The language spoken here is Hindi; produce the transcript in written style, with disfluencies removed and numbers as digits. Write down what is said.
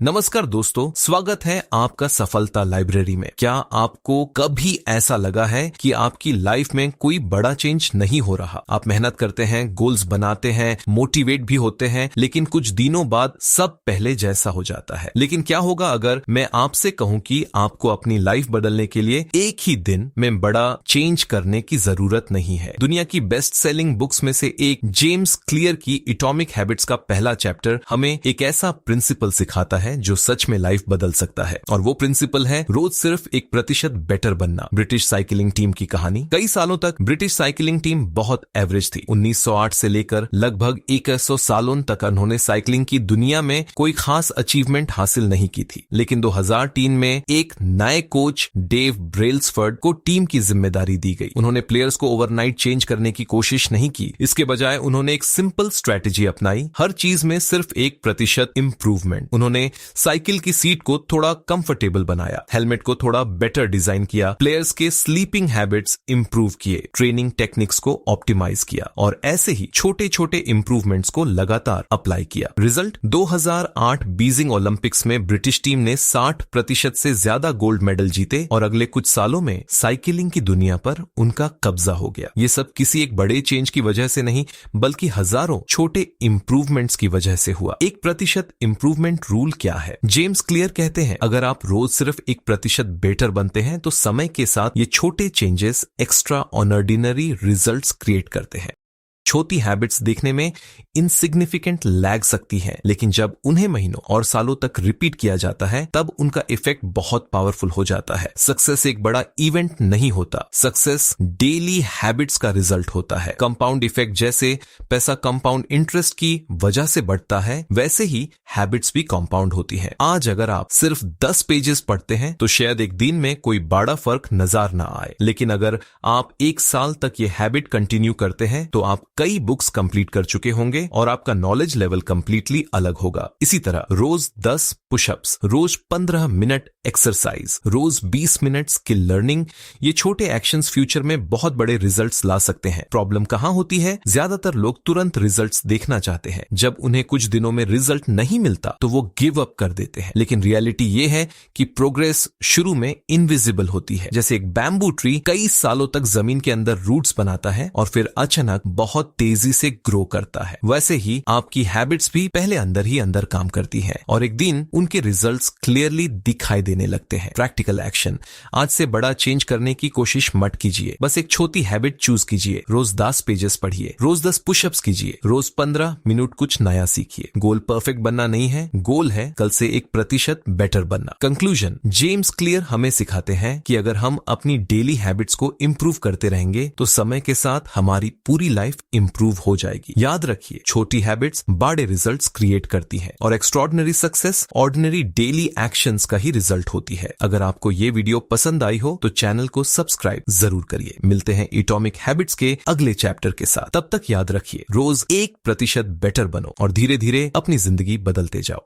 नमस्कार दोस्तों, स्वागत है आपका सफलता लाइब्रेरी में। क्या आपको कभी ऐसा लगा है कि आपकी लाइफ में कोई बड़ा चेंज नहीं हो रहा? आप मेहनत करते हैं, गोल्स बनाते हैं, मोटिवेट भी होते हैं, लेकिन कुछ दिनों बाद सब पहले जैसा हो जाता है। लेकिन क्या होगा अगर मैं आपसे कहूं कि आपको अपनी लाइफ बदलने के लिए एक ही दिन में बड़ा चेंज करने की जरूरत नहीं है। दुनिया की बेस्ट सेलिंग बुक्स में से एक जेम्स क्लियर की एटॉमिक हैबिट्स का पहला चैप्टर हमें एक ऐसा प्रिंसिपल सिखाता है जो सच में लाइफ बदल सकता है, और वो प्रिंसिपल है रोज सिर्फ 1% बेटर बनना। ब्रिटिश साइकिलिंग टीम की कहानी। कई सालों तक ब्रिटिश साइकिलिंग टीम बहुत एवरेज थी। 1908 से लेकर लगभग 100 सालों तक उन्होंने साइकिलिंग की दुनिया में कोई खास अचीवमेंट हासिल नहीं की थी। लेकिन 2003 में एक नए कोच डेव ब्रेल्सफर्ड को टीम की जिम्मेदारी दी गई। उन्होंने प्लेयर्स को ओवरनाइट चेंज करने की कोशिश नहीं की। इसके बजाय उन्होंने एक सिंपल स्ट्रेटेजी अपनाई, हर चीज में सिर्फ 1% इंप्रूवमेंट। उन्होंने साइकिल की सीट को थोड़ा कंफर्टेबल बनाया, हेलमेट को थोड़ा बेटर डिजाइन किया, प्लेयर्स के स्लीपिंग हैबिट्स इंप्रूव किए, ट्रेनिंग टेक्निक्स को ऑप्टिमाइज किया, और ऐसे ही छोटे छोटे इंप्रूवमेंट्स को लगातार अप्लाई किया। रिजल्ट 2008 बीजिंग ओलंपिक्स में ब्रिटिश टीम ने 60% से ज्यादा गोल्ड मेडल जीते, और अगले कुछ सालों में साइकिलिंग की दुनिया पर उनका कब्जा हो गया। ये सब किसी एक बड़े चेंज की वजह से नहीं, बल्कि हजारों छोटे इंप्रूवमेंट्स की वजह से हुआ। 1% इंप्रूवमेंट रूल क्या है? जेम्स क्लियर कहते हैं, अगर आप रोज सिर्फ 1% बेटर बनते हैं तो समय के साथ ये छोटे changes extra ordinary results create करते हैं। छोटी हैबिट्स देखने में इनसिग्निफिकेंट लग सकती हैं, लेकिन जब उन्हें महीनों और सालों तक रिपीट किया जाता है तब उनका इफेक्ट बहुत पावरफुल हो जाता है। सक्सेस एक बड़ा इवेंट नहीं होता, सक्सेस डेली हैबिट्स का रिजल्ट होता है। कंपाउंड इफेक्ट जैसे पैसा कंपाउंड इंटरेस्ट की वजह से बढ़ता है, वैसे ही हैबिट्स भी कंपाउंड होती हैं। आज अगर आप सिर्फ 10 पेजेस पढ़ते हैं तो शायद एक दिन में कोई बड़ा फर्क नजर ना आए, लेकिन अगर आप 1 साल तक ये हैबिट कंटिन्यू करते हैं तो आप कई बुक्स कंप्लीट कर चुके होंगे और आपका नॉलेज लेवल कंप्लीटली अलग होगा। इसी तरह रोज 10 पुशअप्स, रोज 15 मिनट एक्सरसाइज, रोज 20 मिनट स्किल लर्निंग, ये छोटे एक्शंस फ्यूचर में बहुत बड़े रिजल्ट्स ला सकते हैं। प्रॉब्लम कहां होती है? ज्यादातर लोग तुरंत रिजल्ट्स देखना चाहते हैं। जब उन्हें कुछ दिनों में रिजल्ट नहीं मिलता तो वो गिव अप कर देते हैं। लेकिन रियलिटी ये है कि प्रोग्रेस शुरू में इनविजिबल होती है। जैसे एक बैम्बू ट्री कई सालों तक जमीन के अंदर रूट्स बनाता है और फिर अचानक बहुत तेजी से ग्रो करता है, वैसे ही आपकी हैबिट्स भी पहले अंदर ही अंदर काम करती हैं और एक दिन उनके रिजल्ट्स क्लियरली दिखाई देने लगते हैं। Practical action. आज से बड़ा चेंज करने की कोशिश मत कीजिए, बस एक छोटी हैबिट चूज कीजिए। रोज 10 पेजेस पढ़िए, रोज 10 पुशअप्स कीजिए, रोज 15 मिनट कुछ नया सीखिए। गोल परफेक्ट बनना नहीं है, गोल है कल से 1% बेटर बनना। कंक्लूजन। जेम्स क्लियर हमें सिखाते हैं कि अगर हम अपनी डेली हैबिट्स को इंप्रूव करते रहेंगे तो समय के साथ हमारी पूरी लाइफ इंप्रूव हो जाएगी। याद रखिए, छोटी हैबिट्स बड़े रिजल्ट्स क्रिएट करती हैं और extraordinary success ordinary daily actions का ही रिजल्ट होती है। अगर आपको ये वीडियो पसंद आई हो तो चैनल को सब्सक्राइब जरूर करिए। मिलते हैं एटॉमिक हैबिट्स के अगले चैप्टर के साथ। तब तक याद रखिए, रोज 1% बेटर बनो और धीरे धीरे अपनी जिंदगी बदलते जाओ।